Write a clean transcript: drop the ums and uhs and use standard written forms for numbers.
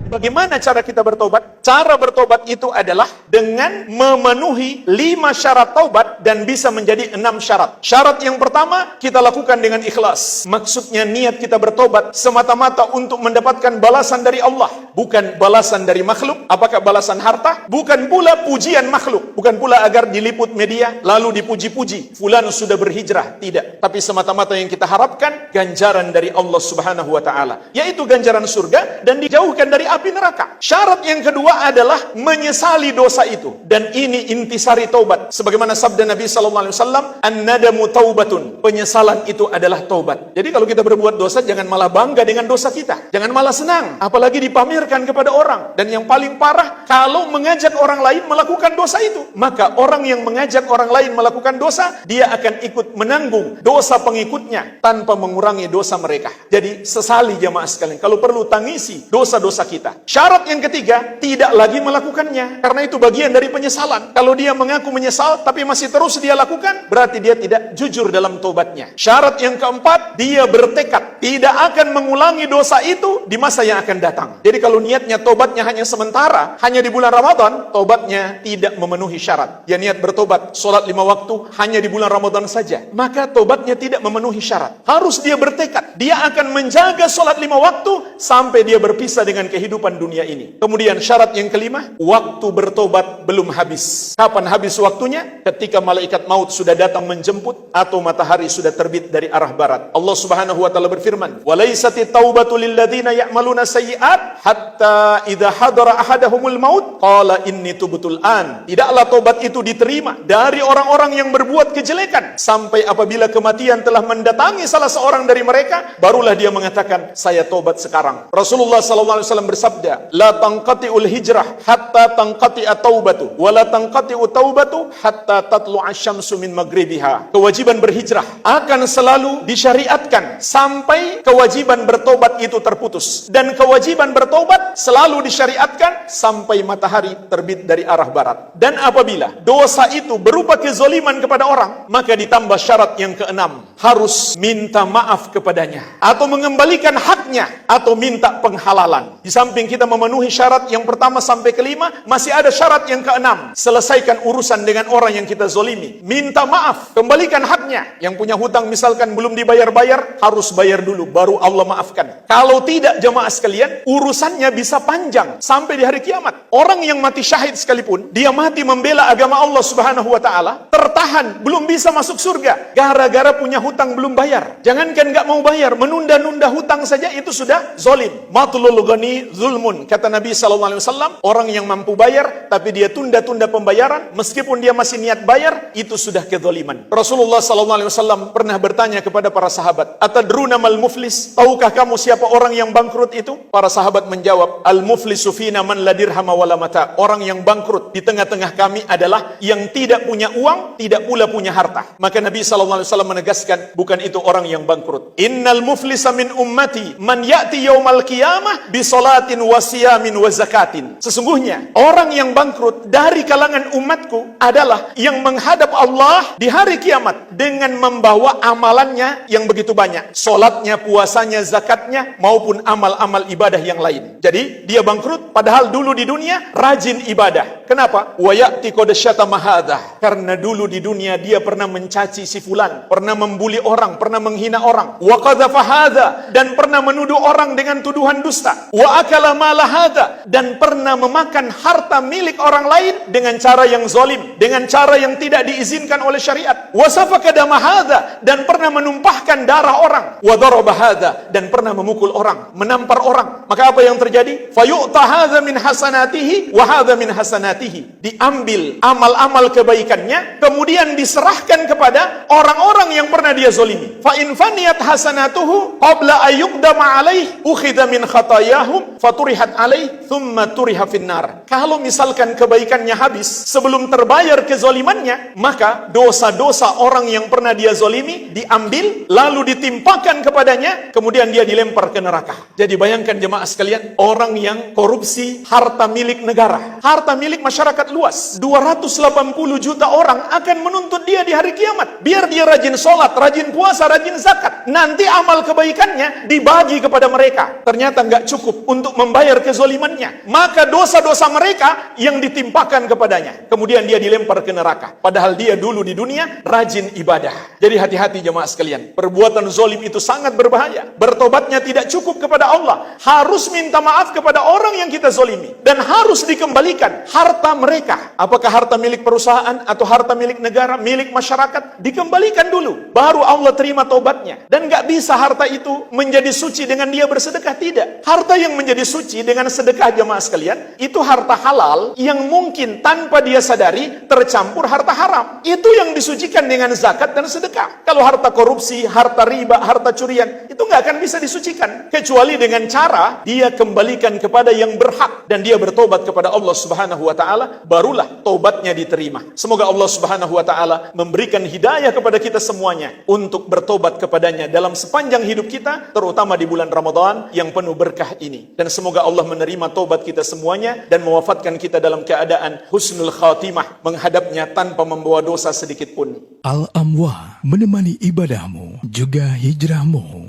Bagaimana cara kita bertobat? Cara bertobat itu adalah dengan memenuhi 5 syarat taubat dan bisa menjadi 6 syarat. Syarat yang pertama, kita lakukan dengan ikhlas. Maksudnya niat kita bertobat semata-mata untuk mendapatkan balasan dari Allah, bukan balasan dari makhluk. Apakah balasan harta? Bukan pula pujian makhluk, bukan pula agar diliput media lalu dipuji-puji, fulan sudah berhijrah, tidak. Tapi semata-mata yang kita harapkan ganjaran dari Allah Subhanahu wa taala, yaitu ganjaran surga dan dijauhkan dari api neraka. Syarat yang kedua adalah menyesali dosa itu, dan ini intisari taubat. Sebagaimana sabda Nabi sallallahu alaihi wasallam, "An-nadamu taubatun." Penyesalan itu adalah taubat. Jadi kalau kita berbuat dosa, jangan malah bangga dengan dosa kita. Jangan malah senang, apalagi dipamerkan kepada orang. Dan yang paling parah, kalau mengajak orang lain melakukan dosa itu, maka orang yang mengajak orang lain melakukan dosa, dia akan ikut menanggung dosa pengikutnya tanpa mengurangi dosa mereka. Jadi sesali jamaah sekalian, kalau perlu tangisi dosa-dosa kita. Syarat yang ketiga, tidak lagi melakukannya, karena itu bagian dari penyesalan. Kalau dia mengaku menyesal tapi masih terus dia lakukan, berarti dia tidak jujur dalam tobatnya. Syarat yang keempat, dia bertekad tidak akan mengulangi dosa itu di masa yang akan datang. Jadi kalau niatnya tobatnya hanya sementara, hanya di bulan Ramadan, tobatnya tidak memenuhi syarat. Dia niat bertobat, sholat 5 waktu hanya di bulan Ramadan saja, maka tobatnya tidak memenuhi syarat. Harus dia bertekad, dia akan menjaga sholat 5 waktu sampai dia berpisah dengan kehidupan dunia ini. Kemudian syarat yang kelima, waktu bertobat belum habis. Kapan habis waktunya? Ketika malaikat maut sudah datang menjemput atau matahari sudah terbit dari arah barat. Allah Subhanahu wa taala berfirman, "Walaysati taubatu lil ladzina ya'maluna sayyi'at hatta idza hadara ahadahumul maut qala inni tubtul an." Tidaklah tobat itu diterima dari orang-orang yang berbuat kejelekan sampai apabila kematian telah mendatangi salah seorang dari mereka, barulah dia mengatakan, "Saya tobat sekarang." Rasulullah sallallahu alaihi wasallam bersabda, "La tanqati'ul hijrah hatta tanqati'a taubatu, wa la tanqati'u taubatu hatta tatlu'a syamsu min maghribiha." Kewajiban berhijrah akan selalu disyariatkan sampai kewajiban bertobat itu terputus, dan kewajiban bertobat selalu disyariatkan sampai matahari terbit dari arah barat. Dan apabila dosa itu berupa kezaliman kepada orang, maka ditambah syarat yang keenam, harus minta maaf kepadanya atau mengembalikan haknya atau minta penghalalan. Di samping kita memenuhi syarat yang pertama sampai kelima, masih ada syarat yang keenam. Selesaikan urusan dengan orang yang kita zolimi, minta maaf, kembalikan haknya. Yang punya hutang misalkan belum dibayar-bayar, harus bayar dulu baru Allah maafkan. Kalau tidak jamaah sekalian, urusannya bisa panjang sampai di hari kiamat. Orang yang mati syahid sekalipun, dia mati membela agama Allah Subhanahu wa taala, tertahan belum bisa masuk surga gara-gara punya hutang belum bayar. Jangankan nggak mau bayar, menunda-nunda hutang saja itu sudah zolim. Matlul ghani zulmun, kata Nabi SAW. Orang yang mampu bayar tapi dia tunda-tunda pembayaran meskipun dia masih niat bayar, itu sudah kezaliman. Rasulullah SAW pernah bertanya kepada para sahabat, "Atadruna mal muflis?" Tahukah kamu siapa orang yang bangkrut itu? Para sahabat menjawab, "Al muflisu fina man la dirham wala mata." Orang yang bangkrut di tengah-tengah kami adalah yang tidak punya uang, tidak pula punya harta. Maka Nabi SAW menegaskan, bukan itu orang yang bangkrut. "Innal muflisa min ummati man ya'ti yaumal qiyamah bi salatin wa siyamin wa zakatin." Sesungguhnya orang yang bangkrut dari kalangan umatku adalah yang menghadap Allah di hari kiamat dengan membawa amalannya yang begitu banyak, salatnya, puasanya, zakatnya, maupun amal-amal ibadah yang lain. Jadi dia bangkrut padahal dulu di dunia rajin ibadah. Kenapa? Wa ya'ti qad syatama hadza. Karena dulu di dunia dia pernah mencaci si fulan, pernah membuli orang, pernah menghina orang. Wa qadzafa hadza, dan pernah menuduh orang dengan tuduhan dusta. Wa akala mala hadza, dan pernah memakan harta milik orang lain dengan cara yang zalim, dengan cara yang tidak diizinkan oleh syariat. Wa safaka dama hadza, dan pernah menumpahkan darah orang. Wa daraba hadza, dan pernah memukul orang, menampar orang. Maka apa yang terjadi? Fayu'ta hadza min hasanatihi wa hadza min hasanatihi. Diambil amal-amal kebaikannya, kemudian diserahkan kepada orang-orang yang pernah dia zalimi. Fa in faniyat hasanatuhu qabla ayyuqdama alaih ukhidha min khatayahum faturihat alaih thumma turiha finnar. Kalau misalkan kebaikannya habis sebelum terbayar kezalimannya, maka dosa-dosa orang yang pernah dia zalimi diambil lalu ditimpakan kepadanya, kemudian dia dilempar ke neraka. Jadi bayangkan jemaah sekalian, orang yang korupsi harta milik negara, harta milik masyarakat luas. 280 juta orang akan menuntut dia di hari kiamat. Biar dia rajin sholat, rajin puasa, rajin zakat. Nanti amal kebaikannya dibagi kepada mereka. Ternyata nggak cukup untuk membayar kezolimannya. Maka dosa-dosa mereka yang ditimpakan kepadanya. Kemudian dia dilempar ke neraka. Padahal dia dulu di dunia rajin ibadah. Jadi hati-hati jemaah sekalian. Perbuatan zolim itu sangat berbahaya. Bertobatnya tidak cukup kepada Allah. Harus minta maaf kepada orang yang kita zolimi. Dan harus dikembalikan harta mereka. Apakah harta milik perusahaan atau harta milik negara, milik masyarakat? Dikembalikan dulu. Baru Allah terima tobatnya. Dan gak bisa harta itu menjadi suci dengan dia bersedekah. Tidak. Harta yang menjadi suci dengan sedekah jemaah sekalian, itu harta halal yang mungkin tanpa dia sadari tercampur harta haram. Itu yang disucikan dengan zakat dan sedekah. Kalau harta korupsi, harta riba, harta curian, itu nggak akan bisa disucikan. Kecuali dengan cara dia kembalikan kepada yang berhak. Dan dia bertobat kepada Allah Subhanahu wa ta'ala, barulah tobatnya diterima. Semoga Allah Subhanahu wa ta'ala memberikan hidayah kepada kita semuanya untuk bertobat kepadanya dalam sepanjang hidup kita, terutama di bulan Ramadan yang penuh berkah ini. Dan semoga Allah menerima tobat kita semuanya dan mewafatkan kita dalam keadaan husnul khatimah, menghadapnya tanpa membawa dosa sedikit pun. Al-Amwah menemani ibadahmu juga hijrahmu.